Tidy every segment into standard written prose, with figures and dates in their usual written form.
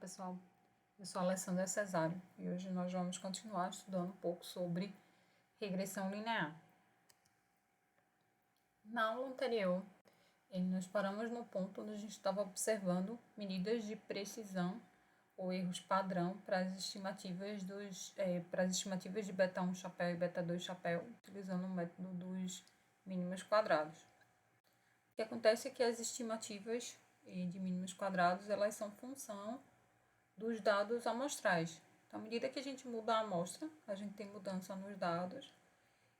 pessoal, eu sou a Alessandra Cesário e hoje nós vamos continuar estudando um pouco sobre regressão linear. Na aula anterior, nós paramos no ponto onde a gente estava observando medidas de precisão ou erros padrão para as estimativas de beta 1 chapéu e beta 2 chapéu, utilizando o método dos mínimos quadrados. O que acontece é que as estimativas de mínimos quadrados, elas são função dos dados amostrais. Então, à medida que a gente muda a amostra, a gente tem mudança nos dados.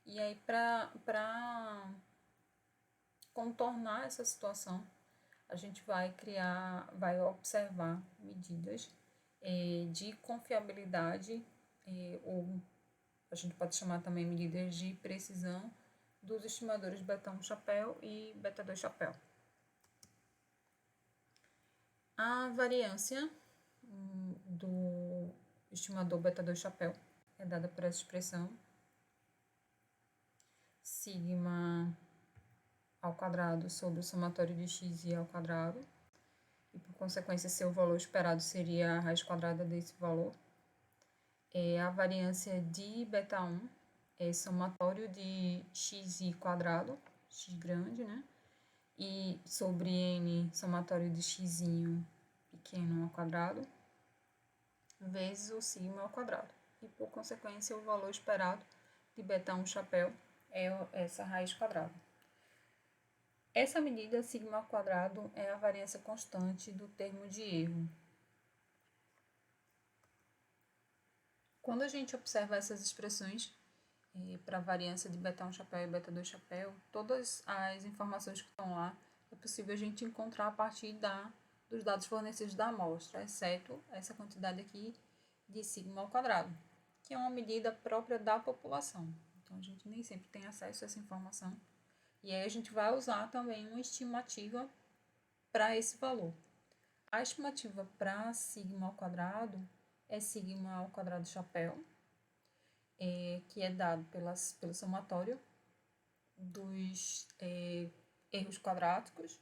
E aí, para contornar essa situação, a gente vai observar medidas de confiabilidade, ou a gente pode chamar também medidas de precisão dos estimadores beta 1 chapéu e beta 2 chapéu. A variância do estimador beta 2 chapéu é dada por essa expressão sigma ao quadrado sobre o somatório de x ao quadrado, e por consequência seu valor esperado seria a raiz quadrada desse valor. A variância de beta 1 é somatório de xi quadrado, x grande, né? E sobre n somatório de x pequeno ao quadrado, vezes o sigma ao quadrado. E por consequência o valor esperado de beta 1 chapéu é essa raiz quadrada. Essa medida sigma ao quadrado é a variância constante do termo de erro. Quando a gente observa essas expressões para a variância de beta 1 chapéu e beta 2 chapéu, todas as informações que estão lá é possível a gente encontrar a partir dos dados fornecidos da amostra, exceto essa quantidade aqui de sigma ao quadrado, que é uma medida própria da população. Então, a gente nem sempre tem acesso a essa informação. E aí a gente vai usar também uma estimativa para esse valor. A estimativa para sigma ao quadrado é sigma ao quadrado chapéu, que é dado pelo somatório dos erros quadráticos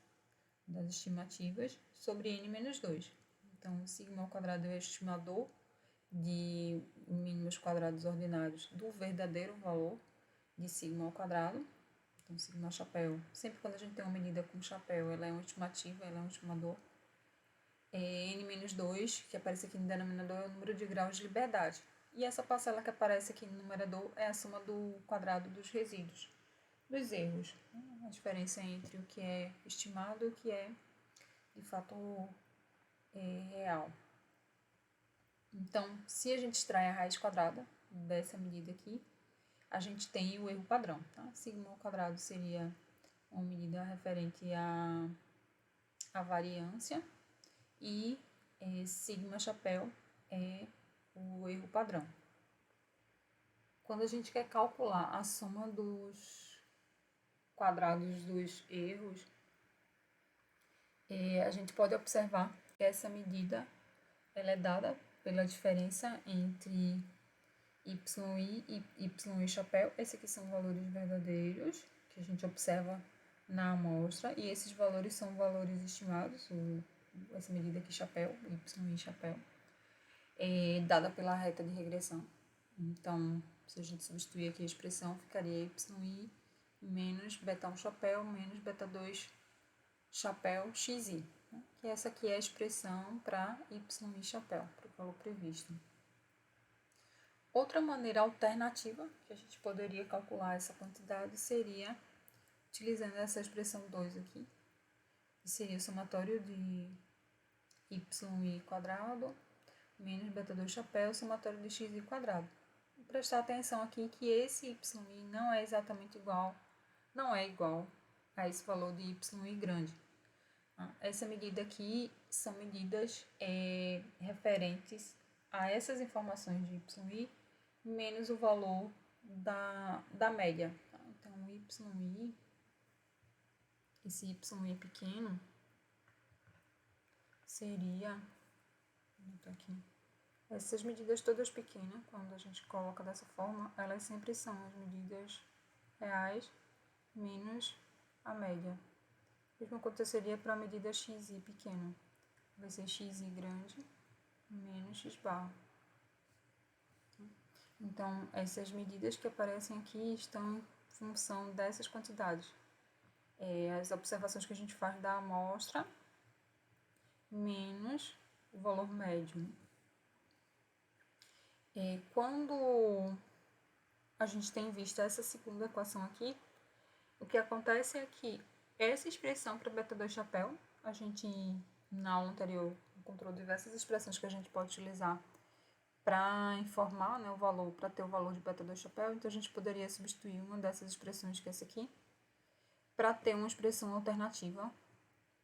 das estimativas sobre n menos 2. Então, o sigma ao quadrado é o estimador de mínimos quadrados ordinários do verdadeiro valor de sigma ao quadrado. Então, sigma ao chapéu, sempre quando a gente tem uma medida com chapéu, ela é uma estimativa, ela é um estimador. N menos 2, que aparece aqui no denominador, é o número de graus de liberdade. E essa parcela que aparece aqui no numerador é a soma do quadrado dos resíduos, dos erros. A diferença entre o que é estimado e o que é, de fato, real. Então, se a gente extrai a raiz quadrada dessa medida aqui, a gente tem o erro padrão. Tá? Sigma ao quadrado seria uma medida referente à variância e sigma chapéu é o erro padrão. Quando a gente quer calcular a soma dos quadrados dos erros, a gente pode observar que essa medida ela é dada pela diferença entre y e y chapéu. Esses aqui são valores verdadeiros que a gente observa na amostra, e esses valores são valores estimados, essa medida aqui chapéu, y chapéu, dada pela reta de regressão. Então, se a gente substituir aqui a expressão, ficaria y menos beta 1 chapéu menos beta 2 chapéu xi, né? Que essa aqui é a expressão para y chapéu, para o valor previsto. Outra maneira alternativa que a gente poderia calcular essa quantidade seria utilizando essa expressão 2 aqui, que seria o somatório de y quadrado menos beta 2 chapéu, somatório de x quadrado. Vou prestar atenção aqui que esse y não é exatamente igual, não é igual a esse valor de y grande. Essa medida aqui são medidas referentes a essas informações de y menos o valor da média. Tá? Então, y, esse y pequeno seria, aqui, essas medidas todas pequenas, quando a gente coloca dessa forma, elas sempre são as medidas reais menos a média. O mesmo aconteceria para a medida xi pequena. Vai ser xi grande menos x barra. Então, essas medidas que aparecem aqui estão em função dessas quantidades. As observações que a gente faz da amostra menos o valor médio. Quando a gente tem visto essa segunda equação aqui, o que acontece é que essa expressão para beta 2 chapéu, a gente, na aula anterior, encontrou diversas expressões que a gente pode utilizar para informar, né, o valor, para ter o valor de beta 2 chapéu. Então, a gente poderia substituir uma dessas expressões, que é essa aqui, para ter uma expressão alternativa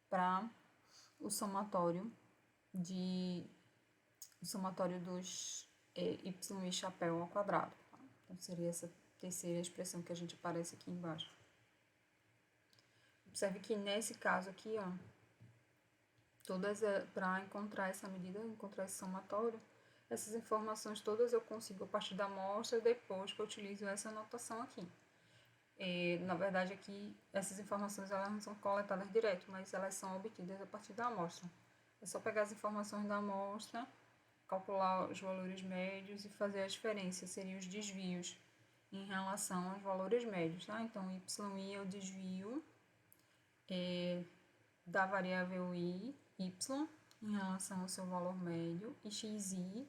para o somatório dos y e chapéu ao quadrado. Tá? Então, seria essa terceira expressão que a gente aparece aqui embaixo. Observe que nesse caso aqui, ó, para encontrar essa medida, encontrar esse somatório, essas informações todas eu consigo a partir da amostra depois que eu utilizo essa notação aqui. Na verdade, aqui, essas informações elas não são coletadas direto, mas elas são obtidas a partir da amostra. É só pegar as informações da amostra, calcular os valores médios e fazer a diferença, seriam os desvios em relação aos valores médios. Tá? Então, y é o desvio da variável y em relação ao seu valor médio, e xi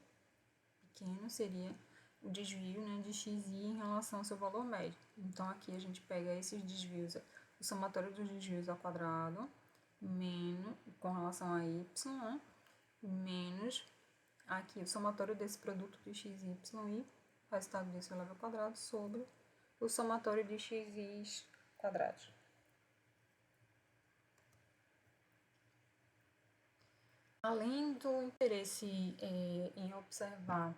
pequeno seria o desvio, né, de xi em relação ao seu valor médio. Então, aqui a gente pega esses desvios, o somatório dos desvios ao quadrado, menos, com relação a y, né, menos aqui o somatório desse produto de x, y e o resultado disso elevado ao quadrado sobre o somatório de x e y quadrados. Além do interesse em observar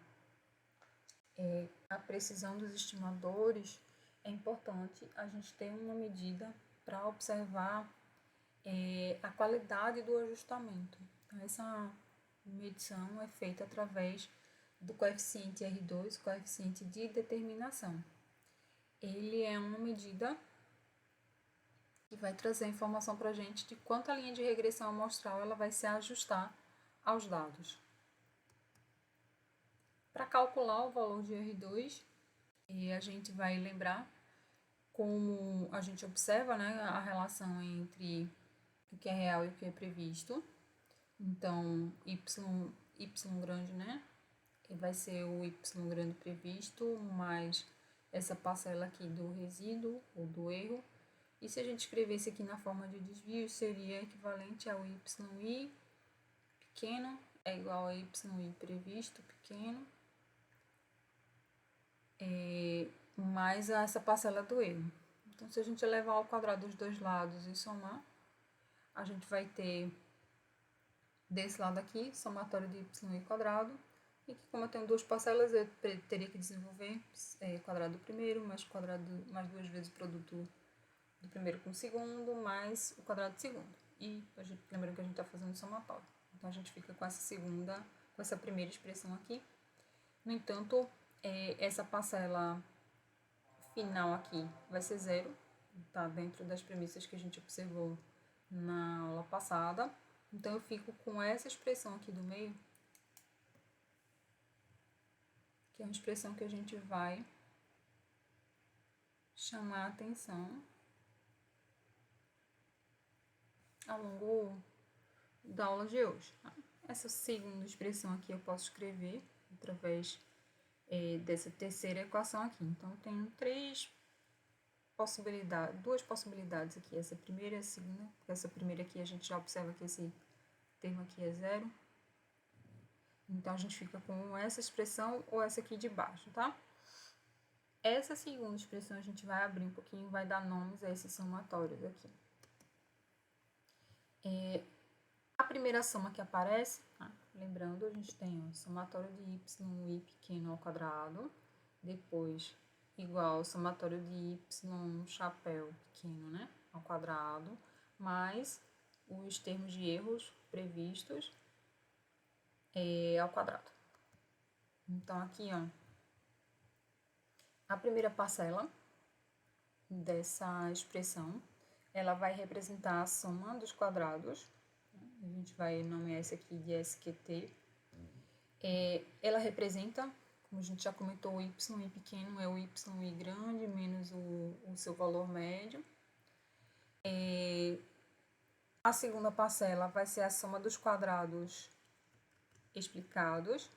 a precisão dos estimadores, é importante a gente ter uma medida para observar a qualidade do ajustamento. Então, essa medição é feita através do coeficiente R2, coeficiente de determinação. Ele é uma medida que vai trazer informação para a gente de quanto a linha de regressão amostral ela vai se ajustar aos dados. Para calcular o valor de R2, a gente vai lembrar como a gente observa, né, a relação entre o que é real e o que é previsto. Então, y grande, né, vai ser o y grande previsto mais essa parcela aqui do resíduo ou do erro. E se a gente escrevesse aqui na forma de desvio, seria equivalente ao yi pequeno é igual a yi previsto pequeno mais essa parcela do erro. Então, se a gente elevar ao quadrado os dois lados e somar, a gente vai ter desse lado aqui, somatório de y quadrado, e que como eu tenho duas parcelas, eu teria que desenvolver quadrado do primeiro, mais duas vezes o produto do primeiro com o segundo, mais o quadrado do segundo. E lembrando que a gente está fazendo somatório. Então, a gente fica com essa primeira expressão aqui. No entanto, essa parcela final aqui vai ser zero, tá dentro das premissas que a gente observou na aula passada. Então, eu fico com essa expressão aqui do meio, que é uma expressão que a gente vai chamar a atenção ao longo da aula de hoje. Essa segunda expressão aqui eu posso escrever através dessa terceira equação aqui. Então, eu tenho duas possibilidades aqui, essa primeira e a segunda. Essa primeira aqui a gente já observa que esse termo aqui é zero. Então, a gente fica com essa expressão ou essa aqui de baixo, tá? Essa segunda expressão a gente vai abrir um pouquinho, vai dar nomes a esses somatórios aqui. A primeira soma que aparece, lembrando, a gente tem o somatório de y pequeno ao quadrado, depois igual ao somatório de y chapéu pequeno, né, ao quadrado, mais os termos de erros previstos ao quadrado. Então, aqui, ó, a primeira parcela dessa expressão, ela vai representar a soma dos quadrados. A gente vai nomear esse aqui de SQT. Ela representa, como a gente já comentou, o y pequeno é o y grande menos o seu valor médio. A segunda parcela vai ser a soma dos quadrados explicados.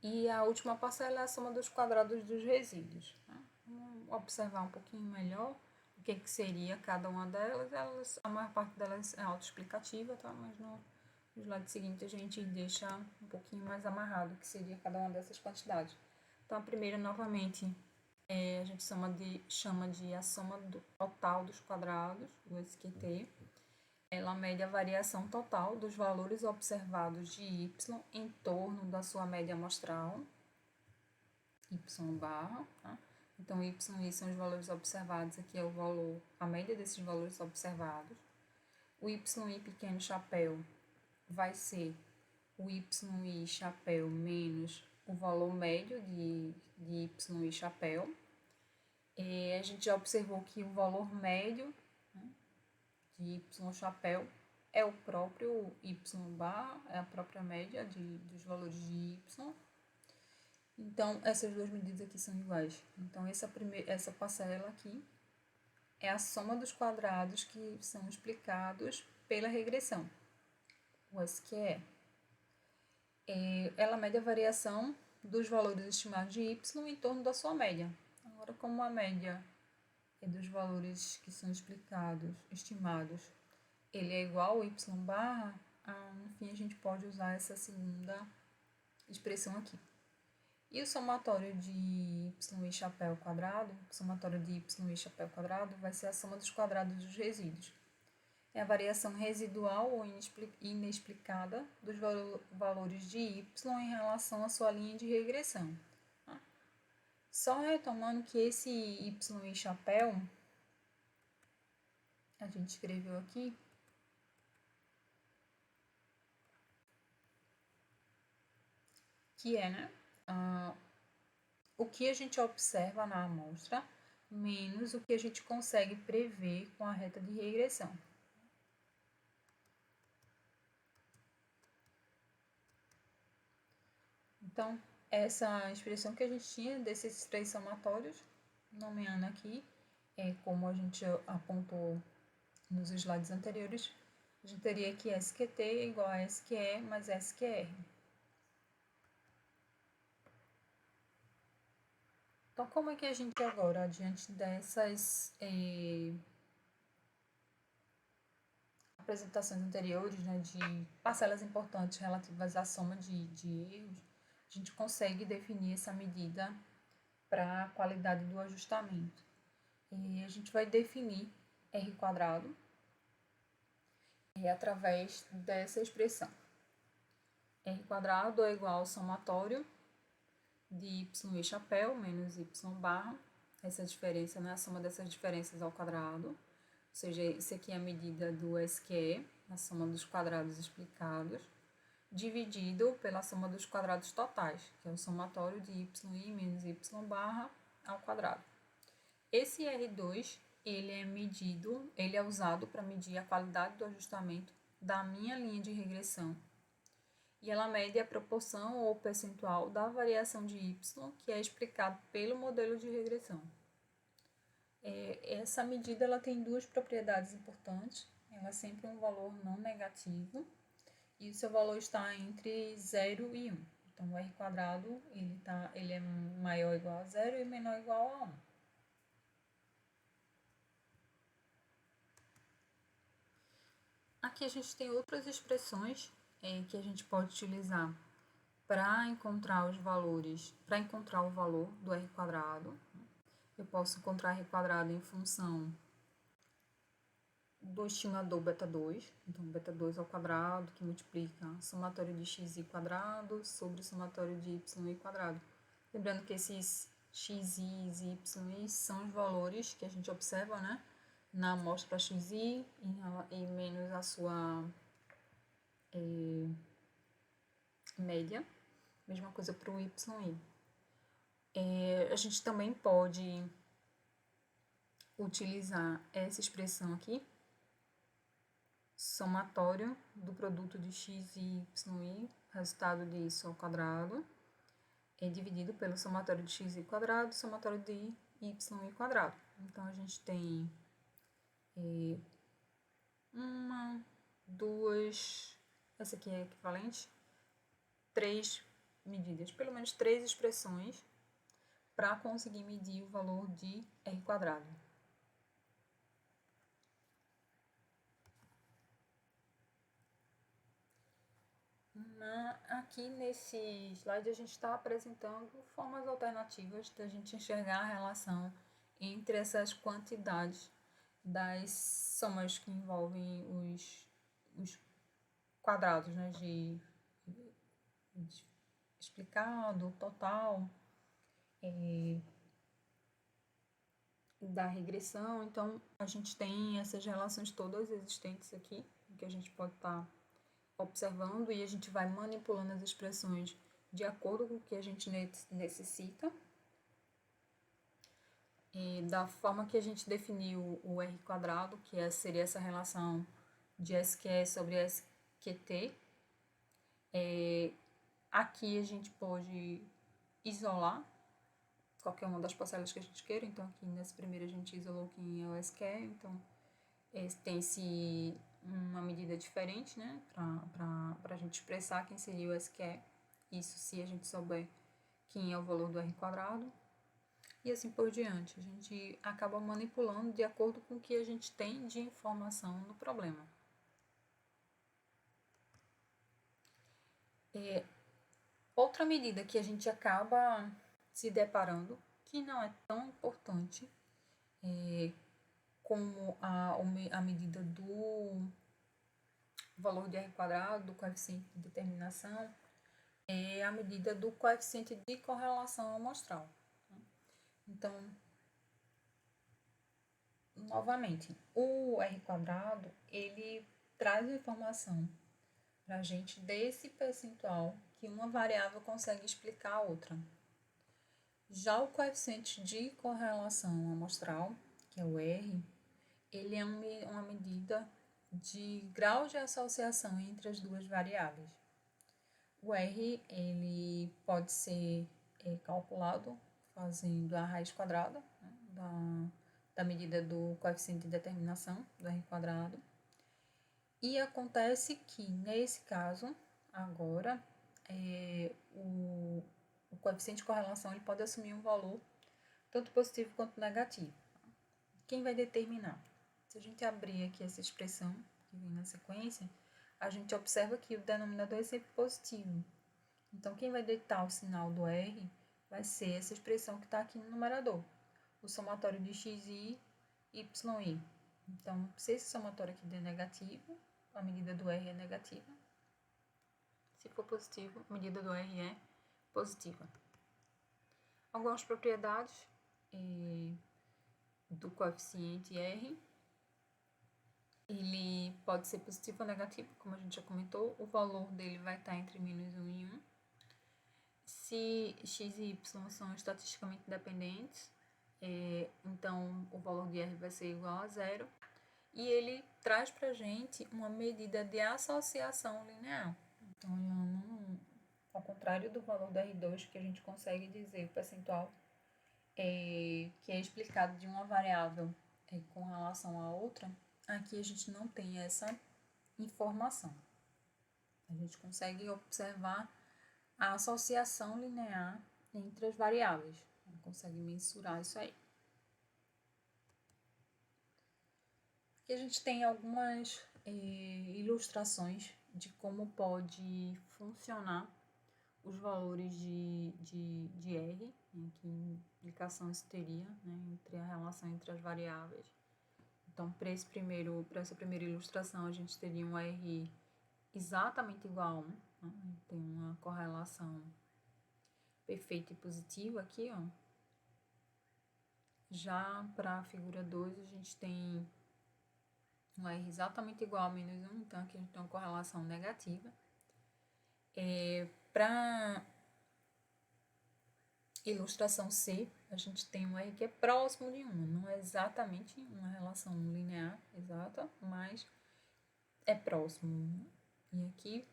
E a última parcela é a soma dos quadrados dos resíduos. Vamos observar um pouquinho melhor o que seria cada uma delas. A maior parte delas é autoexplicativa, tá? Mas no slide seguinte a gente deixa um pouquinho mais amarrado o que seria cada uma dessas quantidades. Então, a primeira, novamente, a gente chama de a soma do total dos quadrados, o SQT. Ela mede a variação total dos valores observados de y em torno da sua média amostral, y barra, tá? Então, y são os valores observados, aqui é o valor, a média desses valores observados. O y pequeno chapéu vai ser o y chapéu menos o valor médio de y chapéu. A gente já observou que o valor médio, né, de y chapéu é o próprio y barra, é a própria média dos valores de y. Então, essas duas medidas aqui são iguais. Então, essa parcela aqui é a soma dos quadrados que são explicados pela regressão, o SQE. Ela mede a variação dos valores estimados de y em torno da sua média. Agora, como a média dos valores que são estimados, ele é igual ao y barra, enfim, a gente pode usar essa segunda expressão aqui. E o somatório de y chapéu quadrado, vai ser a soma dos quadrados dos resíduos. É a variação residual ou inexplicada dos valores de y em relação à sua linha de regressão. Só retomando que esse y chapéu, a gente escreveu aqui, que é, né, o que a gente observa na amostra menos o que a gente consegue prever com a reta de regressão. Então, essa expressão que a gente tinha desses três somatórios, nomeando aqui, como a gente apontou nos slides anteriores, a gente teria que SQT é igual a SQE mais SQR. Então, como é que a gente agora, diante dessas apresentações anteriores, né, de parcelas importantes relativas à soma de erros, a gente consegue definir essa medida para a qualidade do ajustamento? E a gente vai definir R quadrado através dessa expressão. R quadrado é igual ao somatório de y chapéu menos y barra, essa diferença, né, a soma dessas diferenças ao quadrado, ou seja, isso aqui é a medida do SQE, a soma dos quadrados explicados, dividido pela soma dos quadrados totais, que é o somatório de y menos y barra ao quadrado. Esse R2, ele é usado para medir a qualidade do ajustamento da minha linha de regressão. E ela mede a proporção ou percentual da variação de y, que é explicado pelo modelo de regressão. Essa medida ela tem duas propriedades importantes. Ela é sempre um valor não negativo e o seu valor está entre 0 e 1. Então, o R quadrado ele é maior ou igual a 0 e menor ou igual a 1. Aqui a gente tem outras expressões que a gente pode utilizar para encontrar os valores, para encontrar o valor do R quadrado. Eu posso encontrar R quadrado em função do estimador beta 2, então beta 2 ao quadrado, que multiplica o somatório de xi quadrado sobre o somatório de y quadrado. Lembrando que esses xi e y são os valores que a gente observa, né, na amostra xi e menos a sua média. Mesma coisa para o y. A gente também pode utilizar essa expressão aqui, somatório do produto de x e y, resultado disso ao quadrado, é dividido pelo somatório de x quadrado, somatório de y quadrado. Então, a gente tem uma, duas, essa aqui é equivalente, três medidas, pelo menos três expressões para conseguir medir o valor de r quadrado. Aqui nesse slide a gente está apresentando formas alternativas da gente enxergar a relação entre essas quantidades das somas que envolvem os quadrados, né, de explicado, total, da regressão. Então, a gente tem essas relações todas existentes aqui, que a gente pode estar observando, e a gente vai manipulando as expressões de acordo com o que a gente necessita. E da forma que a gente definiu o r quadrado, que seria essa relação de SQE sobre SQT, aqui a gente pode isolar qualquer uma das parcelas que a gente queira. Então, aqui nessa primeira a gente isolou quem é o SQE, então tem-se uma medida diferente, né, para a gente expressar quem seria o SQE, isso se a gente souber quem é o valor do r quadrado, e assim por diante. A gente acaba manipulando de acordo com o que a gente tem de informação no problema. Outra medida que a gente acaba se deparando, que não é tão importante como a medida do valor de r quadrado, do coeficiente de determinação, é a medida do coeficiente de correlação amostral. Então, novamente, o r quadrado, ele traz a informação para a gente desse percentual que uma variável consegue explicar a outra. Já o coeficiente de correlação amostral, que é o R, ele é uma medida de grau de associação entre as duas variáveis. O R, ele pode ser calculado fazendo a raiz quadrada, né, da medida do coeficiente de determinação do R quadrado. E acontece que, nesse caso, agora, o coeficiente de correlação ele pode assumir um valor tanto positivo quanto negativo. Quem vai determinar? Se a gente abrir aqui essa expressão que vem na sequência, a gente observa que o denominador é sempre positivo. Então, quem vai ditar o sinal do R vai ser essa expressão que está aqui no numerador, o somatório de xi e yi. Então, se esse somatório aqui der negativo, a medida do R é negativa. Se for positivo, a medida do R é positiva. Algumas propriedades do coeficiente R. Ele pode ser positivo ou negativo, como a gente já comentou. O valor dele vai estar entre -1 e 1. Se x e y são estatisticamente dependentes, então o valor de R vai ser igual a 0. E ele traz para a gente uma medida de associação linear. Então, ao contrário do valor da R2, que a gente consegue dizer o percentual que é explicado de uma variável com relação à outra, aqui a gente não tem essa informação. A gente consegue observar a associação linear entre as variáveis. A gente consegue mensurar isso aí. Aqui a gente tem algumas ilustrações de como pode funcionar os valores de R, né, que implicação isso teria, né, entre a relação entre as variáveis. Então, para essa primeira ilustração, a gente teria um R exatamente igual a 1, né, tem uma correlação perfeita e positiva aqui, ó. Já para a figura 2, a gente tem um R exatamente igual a -1, então aqui a gente tem uma correlação negativa. Para ilustração C, a gente tem um R que é próximo de 1. Não é exatamente uma relação linear exata, mas é próximo. E aqui,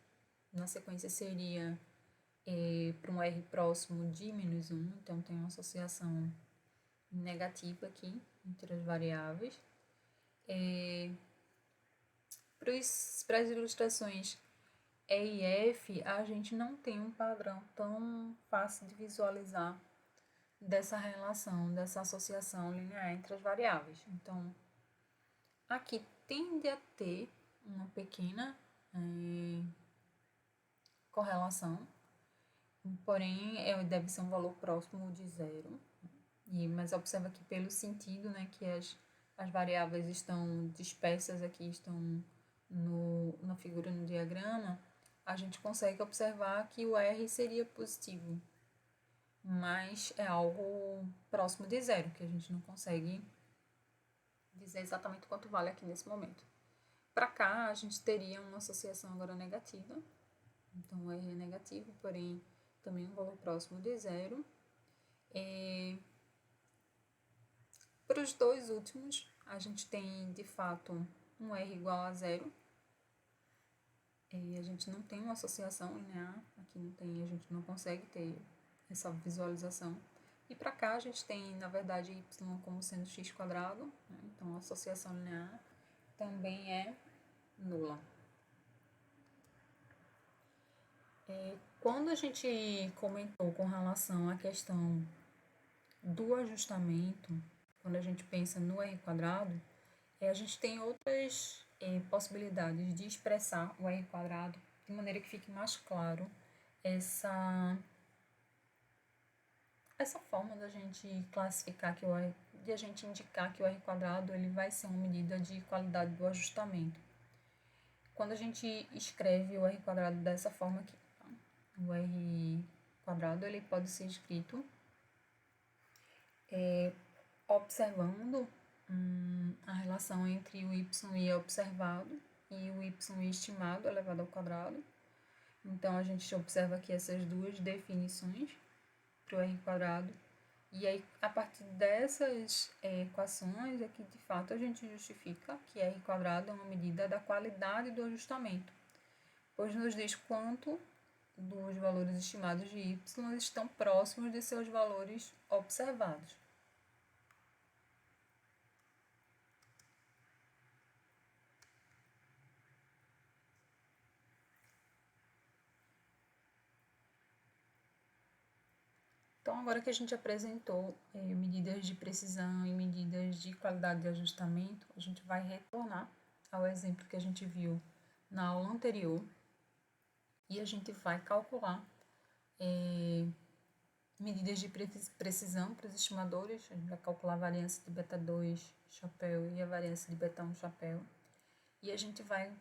na sequência, seria para um R próximo de menos 1. Então, tem uma associação negativa aqui entre as variáveis. Para as ilustrações E e F, a gente não tem um padrão tão fácil de visualizar dessa relação, dessa associação linear entre as variáveis. Então, aqui tende a ter uma pequena correlação, porém deve ser um valor próximo de zero. Mas observa que pelo sentido, né, que as variáveis estão dispersas aqui, estão na figura no diagrama, a gente consegue observar que o R seria positivo, mas é algo próximo de zero, que a gente não consegue dizer exatamente quanto vale aqui nesse momento. Para cá, a gente teria uma associação agora negativa, então o R é negativo, porém também um valor próximo de zero. Para os dois últimos, a gente tem de fato um R igual a zero. E a gente não tem uma associação linear, aqui não tem, a gente não consegue ter essa visualização. E para cá a gente tem, na verdade, y como sendo x², né? Então a associação linear também é nula. Quando a gente comentou com relação à questão do ajustamento, quando a gente pensa no R², a gente tem outras possibilidades de expressar o R² de maneira que fique mais claro essa forma da gente classificar que de a gente indicar que o R² ele vai ser uma medida de qualidade do ajustamento. Quando a gente escreve o R² dessa forma aqui, o R² ele pode ser escrito observando a relação entre o y observado e o y estimado elevado ao quadrado. Então, a gente observa aqui essas duas definições para o R². E aí, a partir dessas equações, é que de fato a gente justifica que R² é uma medida da qualidade do ajustamento, pois nos diz quanto dos valores estimados de y estão próximos de seus valores observados. Então, agora que a gente apresentou medidas de precisão e medidas de qualidade de ajustamento, a gente vai retornar ao exemplo que a gente viu na aula anterior e a gente vai calcular medidas de precisão para os estimadores. A gente vai calcular a variância de beta2 chapéu e a variância de beta1 chapéu. E a gente vai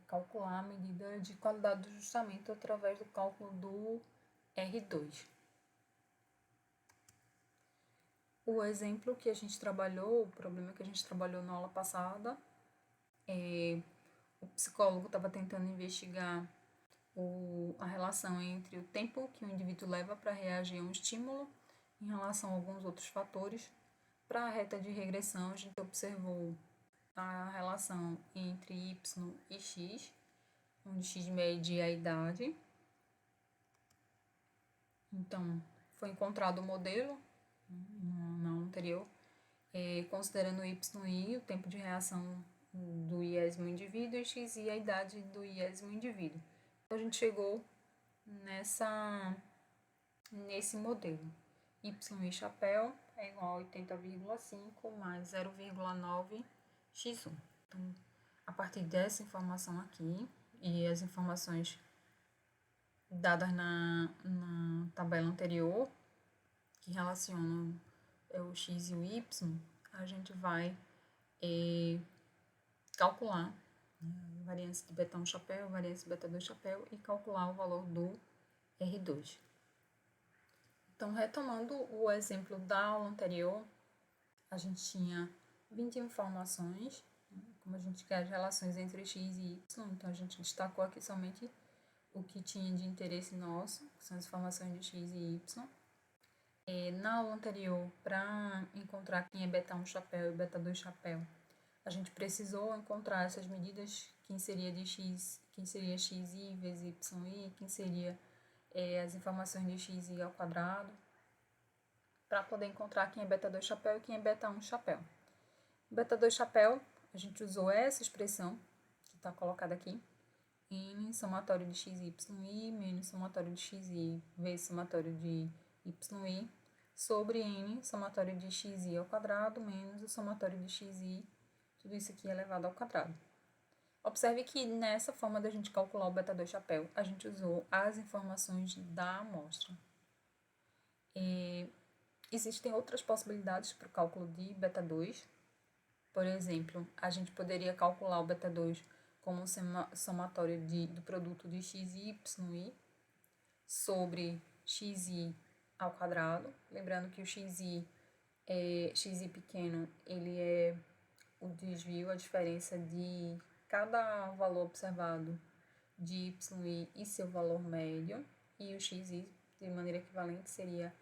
calcular a medida de qualidade do ajustamento através do cálculo do R2. O exemplo que a gente trabalhou, o problema que a gente trabalhou na aula passada, o psicólogo estava tentando investigar a relação entre o tempo que o indivíduo leva para reagir a um estímulo em relação a alguns outros fatores. Para a reta de regressão, a gente observou a relação entre y e x, onde x mede a idade. Então, foi encontrado o modelo na aula anterior, considerando o y e o tempo de reação do iésimo indivíduo e x e a idade do iésimo indivíduo. Então, a gente chegou nesse modelo. Y e chapéu é igual a 80,5 mais 0,9 x1. Então, a partir dessa informação aqui e as informações dadas na tabela anterior, que relacionam o x e o y, a gente vai calcular a variância de beta1 chapéu, a variância de beta2 chapéu e calcular o valor do R2. Então, retomando o exemplo da aula anterior, a gente tinha 20 informações, como a gente quer as relações entre x e y, então a gente destacou aqui somente o que tinha de interesse nosso, que são as informações de x e y. Na aula anterior, para encontrar quem é beta 1 chapéu e beta 2 chapéu, a gente precisou encontrar essas medidas, quem seria de x, quem seria xi vezes yi, quem seria as informações de xi ao quadrado, para poder encontrar quem é beta 2 chapéu e quem é beta 1 chapéu. Beta 2 chapéu, a gente usou essa expressão, que está colocada aqui, n somatório de xi menos somatório de xi vezes somatório de yi, sobre n somatório de xi ao quadrado menos o somatório de xi, tudo isso aqui elevado ao quadrado. Observe que nessa forma da gente calcular o beta 2 chapéu, a gente usou as informações da amostra. Existem outras possibilidades para o cálculo de beta 2. Por exemplo, a gente poderia calcular o beta 2 como um somatório do produto de xi e yi sobre xi ao quadrado. Lembrando que o xi pequeno, ele é o desvio, a diferença de cada valor observado de yi e seu valor médio, e o xi, de maneira equivalente, seria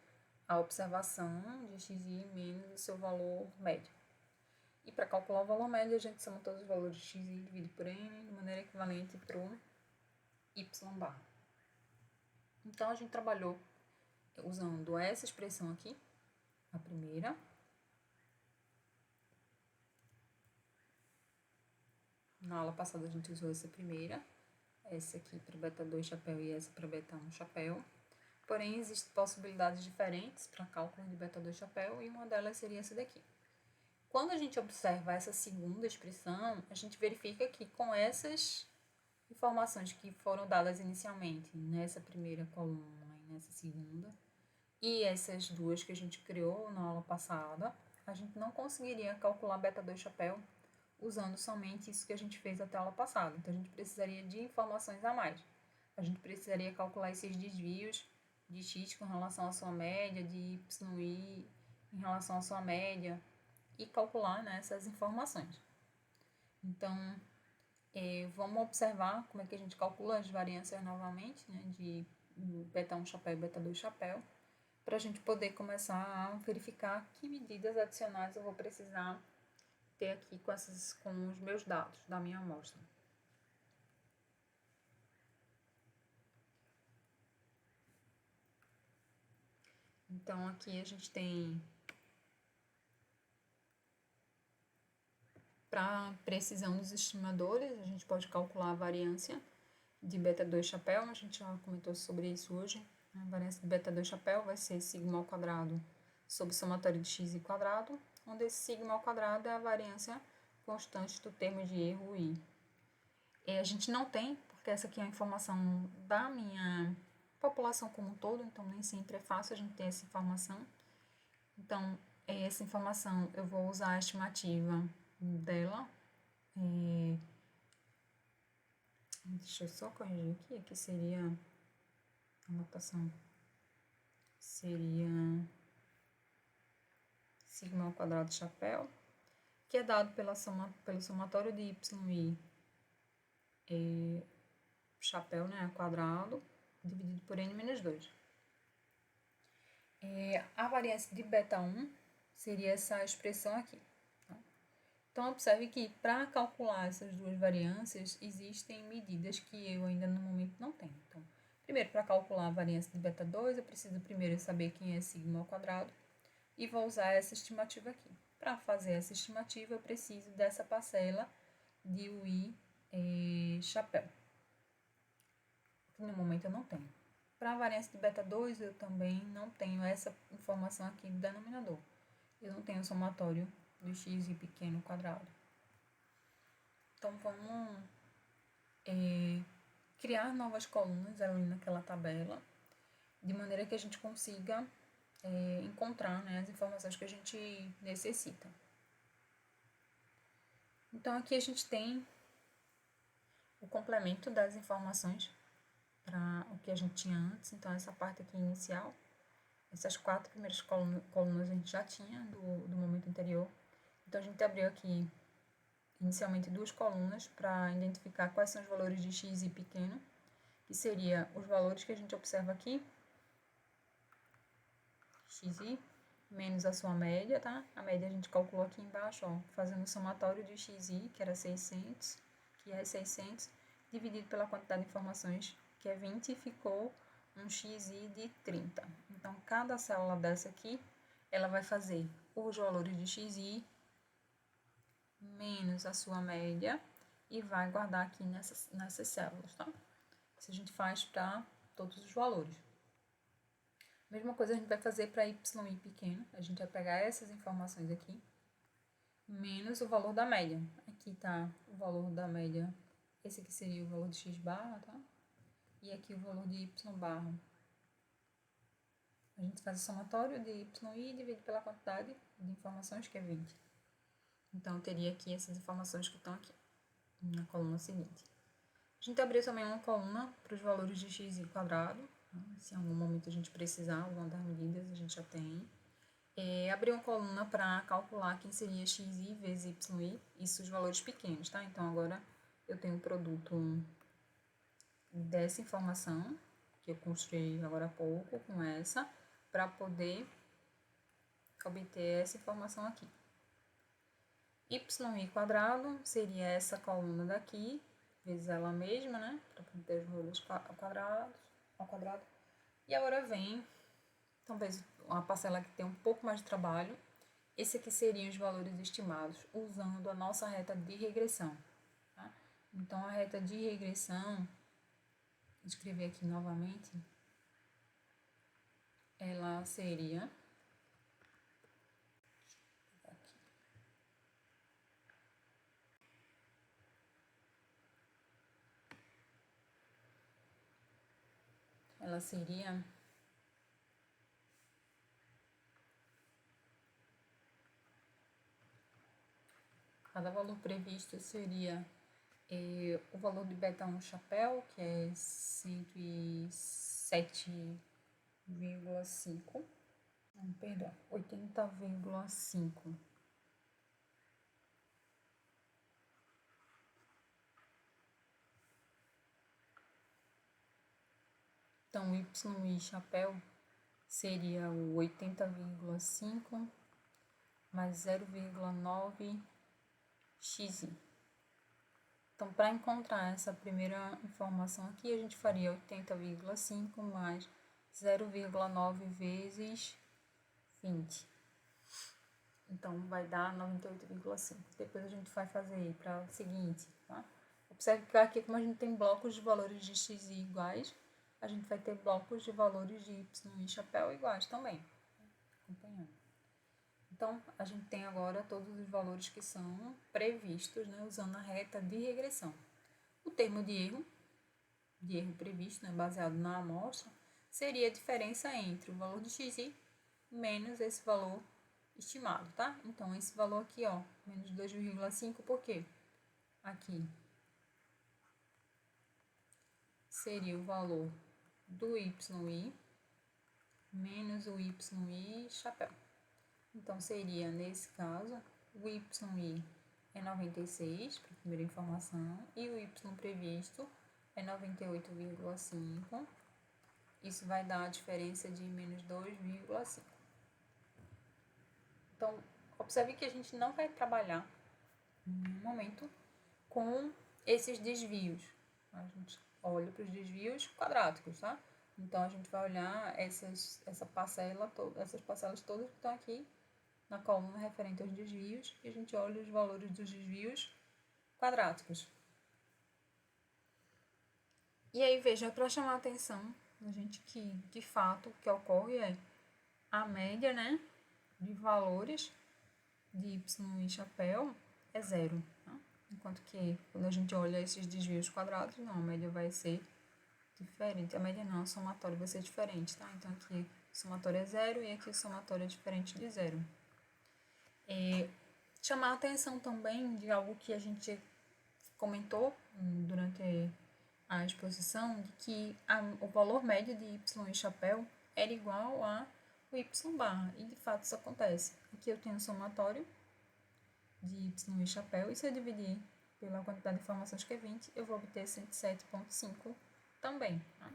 a observação de xi menos o seu valor médio. E para calcular o valor médio, a gente soma todos os valores de xi e divide por n, de maneira equivalente para o y bar. Então, a gente trabalhou usando essa expressão aqui, a primeira. Na aula passada, a gente usou essa primeira. Essa aqui para beta 2 chapéu e essa para beta 1 chapéu. Porém, existem possibilidades diferentes para cálculo de beta 2 chapéu e uma delas seria essa daqui. Quando a gente observa essa segunda expressão, a gente verifica que com essas informações que foram dadas inicialmente nessa primeira coluna e nessa segunda, e essas duas que a gente criou na aula passada, a gente não conseguiria calcular beta 2 chapéu usando somente isso que a gente fez até a aula passada. Então, a gente precisaria de informações a mais. A gente precisaria calcular esses desvios de x com relação à sua média, de y em relação à sua média, e calcular, né, essas informações. Então, vamos observar como é que a gente calcula as variâncias novamente, né, de beta 1 chapéu e beta 2 chapéu, para a gente poder começar a verificar que medidas adicionais eu vou precisar ter aqui com os meus dados da minha amostra. Então, aqui a gente tem, para precisão dos estimadores, a gente pode calcular a variância de beta 2 chapéu, a gente já comentou sobre isso hoje. A variância de beta 2 chapéu vai ser sigma ao quadrado sobre o somatório de x quadrado, onde esse sigma ao quadrado é a variância constante do termo de erro i. E a gente não tem, porque essa aqui é a informação da minha população como um todo, então nem sempre é fácil a gente ter essa informação. Então, essa informação eu vou usar a estimativa dela. Deixa eu só corrigir aqui seria a notação. Seria sigma ao quadrado de chapéu, que é dado pelo somatório de y e chapéu, né, ao quadrado, dividido por n menos 2. A variância de beta 1 seria essa expressão aqui. Tá? Então, observe que para calcular essas duas variâncias, existem medidas que eu ainda no momento não tenho. Então, primeiro, para calcular a variância de beta 2, eu preciso primeiro saber quem é sigma ao quadrado e vou usar essa estimativa aqui. Para fazer essa estimativa, eu preciso dessa parcela de i chapéu, que no momento eu não tenho. Para a variância de beta 2, eu também não tenho essa informação aqui do denominador. Eu não tenho o somatório do x pequeno quadrado. Então, vamos criar novas colunas ali naquela tabela, de maneira que a gente consiga encontrar, né, as informações que a gente necessita. Então, aqui a gente tem o complemento das informações para o que a gente tinha antes. Então, essa parte aqui inicial, essas 4 primeiras colunas a gente já tinha do momento anterior. Então, a gente abriu aqui inicialmente 2 colunas para identificar quais são os valores de x pequeno, que seria os valores que a gente observa aqui, xi menos a sua média, tá? A média a gente calculou aqui embaixo, ó, fazendo o somatório de xi, que era 600, que é 600, dividido pela quantidade de informações, que é 20, ficou um xi de 30. Então, cada célula dessa aqui, ela vai fazer os valores de xi menos a sua média e vai guardar aqui nessas células, tá? Isso a gente faz para todos os valores. Mesma coisa a gente vai fazer para y pequeno. A gente vai pegar essas informações aqui, menos o valor da média. Aqui está o valor da média. Esse aqui seria o valor de x barra, tá? E aqui o valor de y barra. A gente faz o somatório de y e divide pela quantidade de informações, que é 20. Então, eu teria aqui essas informações que estão aqui, na coluna seguinte. A gente abriu também uma coluna para os valores de x quadrado. Se em algum momento a gente precisar, alguma das medidas, a gente já tem. Abri uma coluna para calcular quem seria xi vezes yi, isso os valores pequenos, tá? Então, agora eu tenho o produto dessa informação, que eu construí agora há pouco, com essa, para poder obter essa informação aqui. Y quadrado seria essa coluna daqui, vezes ela mesma, né? Para poder os valores ao quadrado. E agora vem, talvez, uma parcela que tem um pouco mais de trabalho. Esse aqui seriam os valores estimados, usando a nossa reta de regressão. Tá? Então, a reta de regressão, vou escrever aqui novamente, ela seria... Ela seria... Cada valor previsto seria o valor de beta 1 chapéu, que é 107,5. Não, perdão, 80,5. Então, y chapéu seria o 80,5 mais 0,9 xi. Então, para encontrar essa primeira informação aqui, a gente faria 80,5 mais 0,9 vezes 20. Então, vai dar 98,5. Depois a gente vai fazer para o seguinte, tá? Observe que aqui, como a gente tem blocos de valores de x iguais, a gente vai ter blocos de valores de y e chapéu iguais também. Acompanhando. Então, a gente tem agora todos os valores que são previstos, né, usando a reta de regressão. O termo de erro previsto, né, baseado na amostra, seria a diferença entre o valor de xi menos esse valor estimado, tá? Então, esse valor aqui, ó, menos 2,5, por quê? Aqui seria o valor do yi menos o yi chapéu. Então, seria, nesse caso, o yi é 96, para a primeira informação, e o y previsto é 98,5. Isso vai dar a diferença de menos 2,5. Então, observe que a gente não vai trabalhar, no momento, com esses desvios. A gente olha para os desvios quadráticos, tá? Então, a gente vai olhar essas parcelas todas que estão aqui na coluna referente aos desvios, e a gente olha os valores dos desvios quadráticos. E aí, veja, para chamar a atenção da gente que, de fato, o que ocorre é a média, né, de valores de y e chapéu é zero, tá? Enquanto que, quando a gente olha esses desvios quadrados, não, a média vai ser diferente. A média não, o somatório vai ser diferente, tá? Então, aqui o somatório é zero e aqui o somatório é diferente de zero. Chamar a atenção também de algo que a gente comentou durante a exposição, de que o valor médio de y e chapéu era igual a o y barra, e de fato isso acontece. Aqui eu tenho o somatório de y e chapéu, e se eu dividir pela quantidade de informações que é 20, eu vou obter 107,5 também. Tá?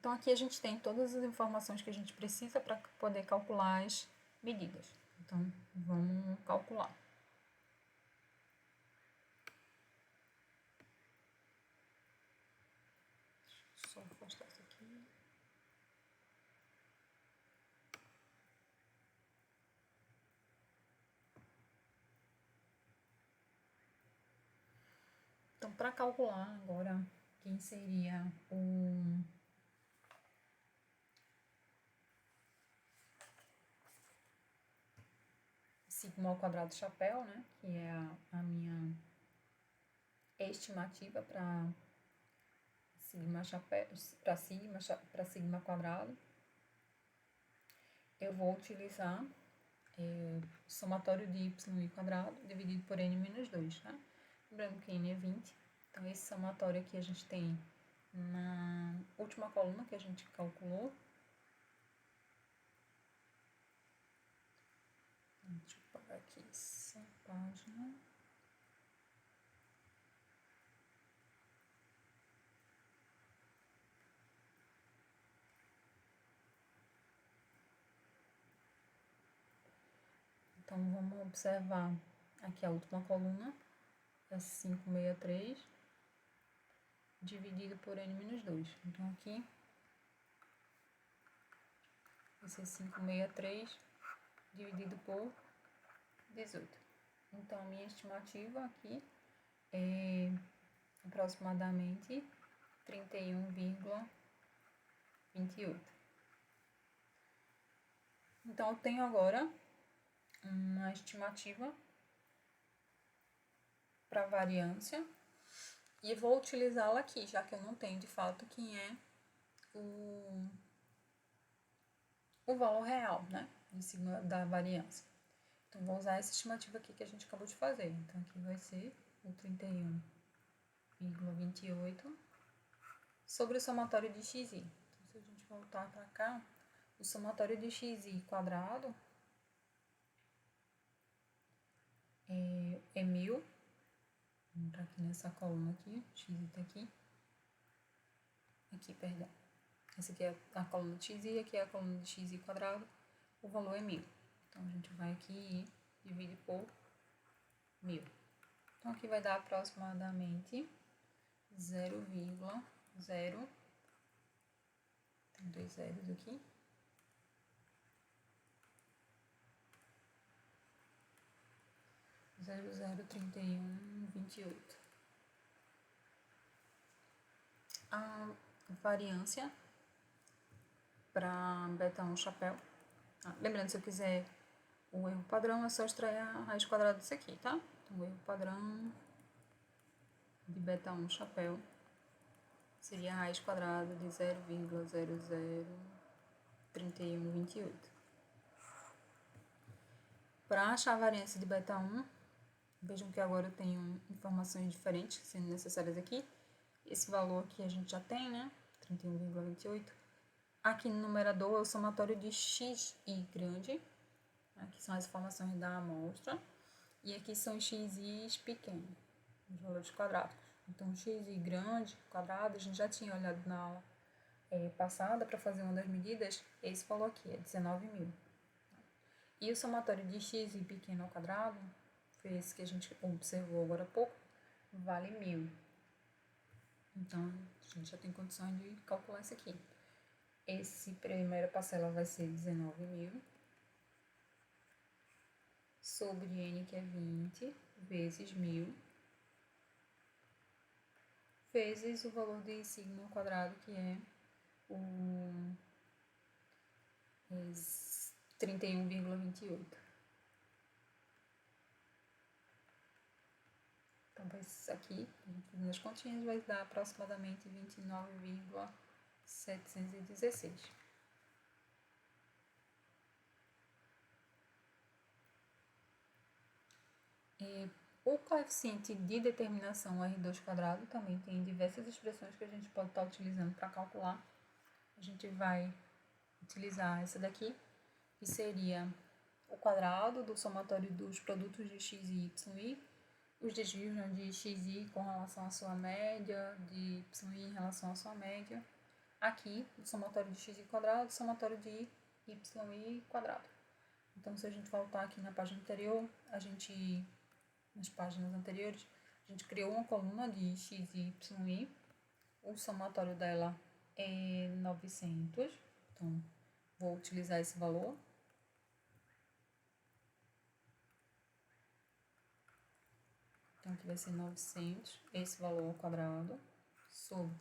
Então, aqui a gente tem todas as informações que a gente precisa para poder calcular as medidas. Então, vamos calcular. Só afastar isso aqui. Então, para calcular agora quem seria o sigma ao quadrado chapéu, né? Que é a minha estimativa para sigma chapéu, para sigma quadrado. Eu vou utilizar somatório de y quadrado dividido por n menos 2, né? Lembrando que n é 20. Então, esse somatório aqui a gente tem na última coluna que a gente calculou. Deixa eu apagar aqui essa página. Então, vamos observar aqui a última coluna, é 563, dividido por n menos 2. Então, aqui vai ser 563 dividido por 18. Então, a minha estimativa aqui é aproximadamente 31,28. Então, eu tenho agora uma estimativa para variância e vou utilizá-la aqui, já que eu não tenho de fato quem é o valor real, né, de sigma da variância. Então, vou usar essa estimativa aqui que a gente acabou de fazer. Então, aqui vai ser o 31,28 sobre o somatório de xi. Então, se a gente voltar para cá, o somatório de xi quadrado é 1000. Vamos entrar aqui nessa coluna aqui, x está aqui. Aqui, perdão. Essa aqui é a coluna de xi, aqui é a coluna de xi quadrado. O valor é 1000. Então, a gente vai aqui e divide por 1000. Então, aqui vai dar aproximadamente 0,0. Tem 2 zeros aqui. 0,03128. A variância para beta 1 chapéu. Lembrando, se eu quiser o erro padrão, é só extrair a raiz quadrada disso aqui, tá? Então, o erro padrão de beta 1 chapéu seria a raiz quadrada de 0,003128. Para achar a variância de beta 1, vejam que agora eu tenho informações diferentes sendo necessárias aqui. Esse valor aqui a gente já tem, né? 31,28. Aqui no numerador é o somatório de xi grande. Aqui são as informações da amostra. E aqui são os xi pequenos, os valores quadrados. Então, xi grande, quadrado, a gente já tinha olhado na aula passada para fazer uma das medidas. Esse valor aqui é 19.000. E o somatório de xi pequeno ao quadrado, foi esse que a gente observou agora há pouco, vale 1000. Então, a gente já tem condições de calcular isso aqui. Esse primeira parcela vai ser 19.000 sobre n, que é 20, vezes 1000, vezes o valor de sigma ao quadrado, que é o 31,28. Então, aqui, fazendo as continhas, vai dar aproximadamente 29,716. O coeficiente de determinação R2² também tem diversas expressões que a gente pode estar utilizando para calcular. A gente vai utilizar essa daqui, que seria o quadrado do somatório dos produtos de x e y, os desvios de xi com relação à sua média, de y em relação à sua média, aqui o somatório de x quadrado, o somatório de y quadrado. Então, se a gente voltar aqui na página anterior, nas páginas anteriores, a gente criou uma coluna de x, y, o somatório dela é 900, então vou utilizar esse valor. Então, aqui vai ser 900, esse valor ao quadrado, sobre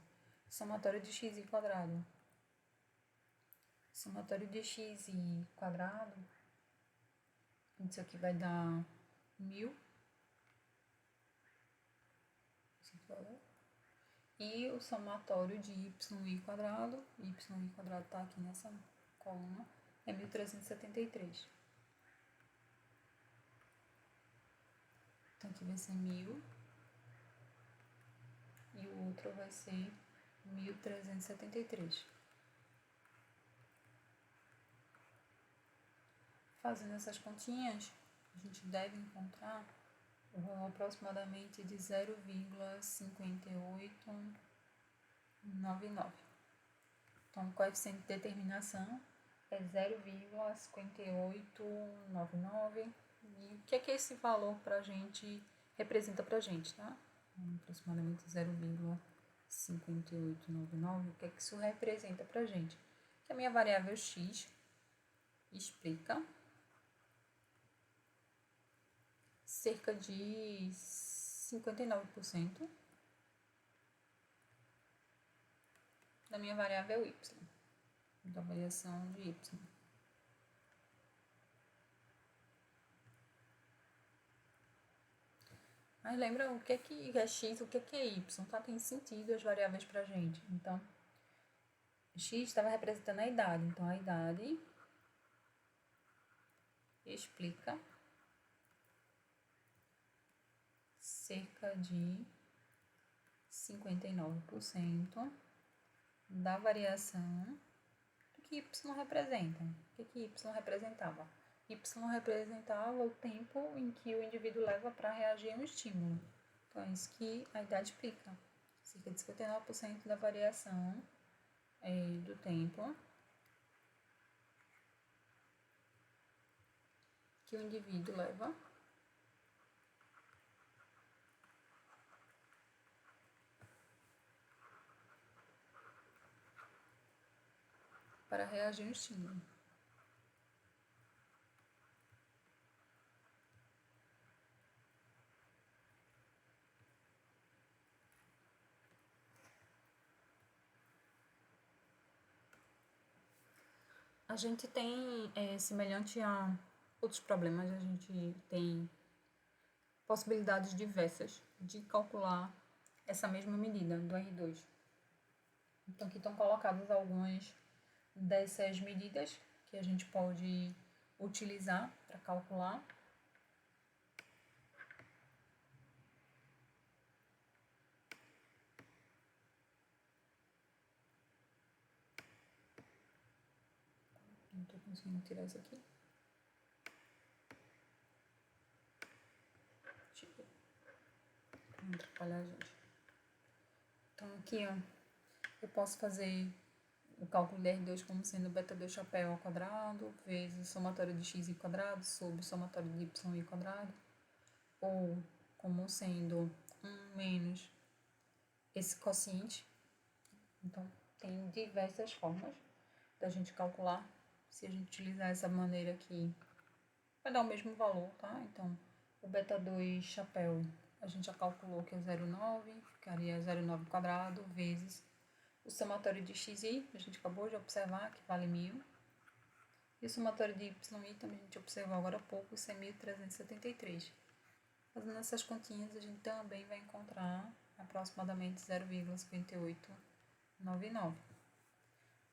somatório de x quadrado. Somatório de x quadrado, isso aqui vai dar 1000. E o somatório de y quadrado está aqui nessa coluna, é 1373. Então, aqui vai ser 1000 e o outro vai ser 1373. Fazendo essas continhas, a gente deve encontrar o valor aproximadamente de 0,5899. Então, o coeficiente de determinação é 0,5899. E o que é que esse valor representa para a gente, tá? Aproximadamente 0,5899. O que é que isso representa para a gente? Que a minha variável x explica cerca de 59% da minha variável y, da variação de y. Mas lembra o que é x, o que é y, tá? Tem sentido as variáveis pra gente. Então, x estava representando a idade. Então, a idade explica cerca de 59% da variação do que y representa. O que y representava? Y representava o tempo em que o indivíduo leva para reagir a um estímulo. Então, é isso que a idade explica. Cerca de 59% da variação do tempo que o indivíduo leva para reagir a um estímulo. A gente tem, semelhante a outros problemas, a gente tem possibilidades diversas de calcular essa mesma medida do R2. Então, aqui estão colocadas algumas dessas medidas que a gente pode utilizar para calcular. Não estou conseguindo tirar isso aqui. Deixa eu ver. Para não atrapalhar a gente. Então, aqui, ó, eu posso fazer o cálculo de R2 como sendo beta 2 chapéu ao quadrado vezes o somatório de x quadrado sobre o somatório de y quadrado, ou como sendo 1 menos esse quociente. Então, tem diversas formas da gente calcular. Se a gente utilizar essa maneira aqui, vai dar o mesmo valor, tá? Então, o beta 2 chapéu, a gente já calculou que é 0,9, ficaria 0,9 quadrado vezes o somatório de xi, a gente acabou de observar que vale 1000. E o somatório de yi também a gente observou agora há pouco, isso é 1373. Fazendo essas continhas, a gente também vai encontrar aproximadamente 0,5899.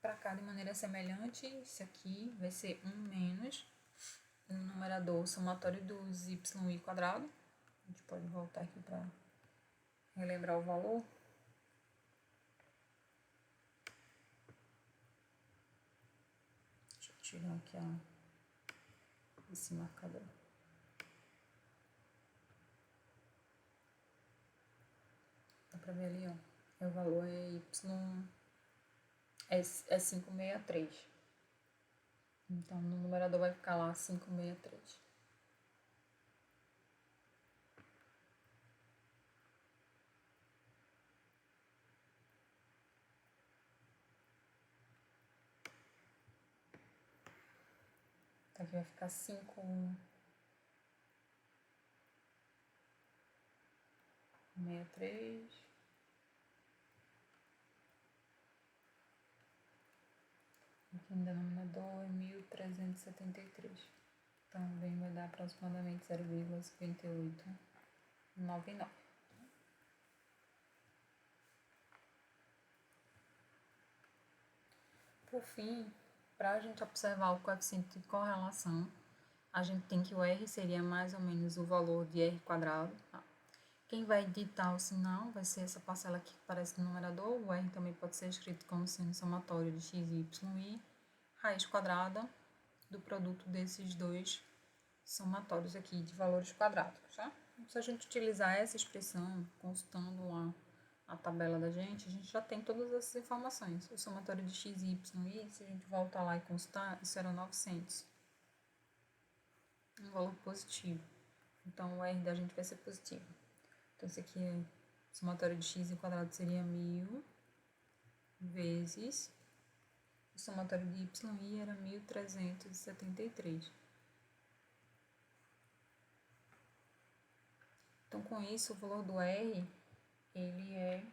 Para cá, de maneira semelhante, isso aqui vai ser 1 menos no numerador, o somatório dos y quadrado. A gente pode voltar aqui para relembrar o valor. Deixa eu tirar aqui esse marcador. Dá para ver ali, ó. O valor é y é 563. Então, no numerador vai ficar lá 563. Então, aqui vai ficar 563. Aqui no denominador é 1373. Também vai dar aproximadamente 0,5899. Por fim, para a gente observar o coeficiente de correlação, a gente tem que o R seria mais ou menos o valor de R quadrado. Quem vai ditar o sinal vai ser essa parcela aqui que aparece no numerador. O R também pode ser escrito como sendo somatório de x, y e raiz quadrada do produto desses dois somatórios aqui de valores quadrados, tá? Se a gente utilizar essa expressão, consultando lá a tabela da gente, a gente já tem todas essas informações. O somatório de x, y e, se a gente voltar lá e consultar, isso era 900. Um valor positivo. Então, o R da gente vai ser positivo. Então, esse aqui é o somatório de x ao quadrado seria 1000 vezes o somatório de y e era 1373. Então, com isso, o valor do R, ele é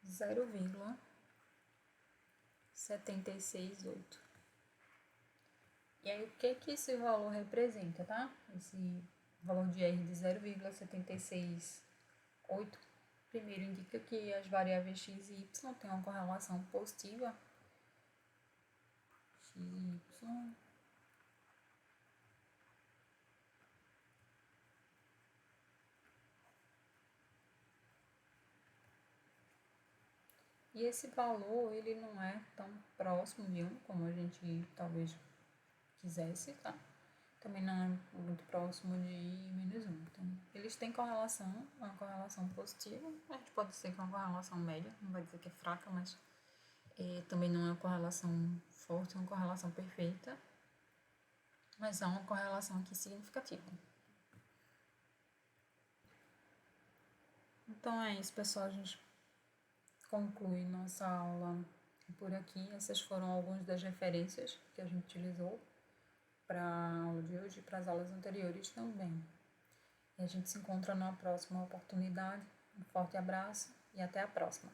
0,768. E aí, o que que esse valor representa, tá? Esse valor de R de 0,768, primeiro indica que as variáveis x e y têm uma correlação positiva. X e y. E esse valor, ele não é tão próximo de 1 como a gente talvez quisesse, tá? Também não é muito próximo de menos 1. Então, eles têm correlação, uma correlação positiva. A gente pode dizer que é uma correlação média, não vai dizer que é fraca, mas também não é uma correlação forte, é uma correlação perfeita. Mas é uma correlação aqui significativa. Então é isso, pessoal. A gente conclui nossa aula por aqui. Essas foram algumas das referências que a gente utilizou para a aula de hoje e para as aulas anteriores também. E a gente se encontra na próxima oportunidade. Um forte abraço e até a próxima.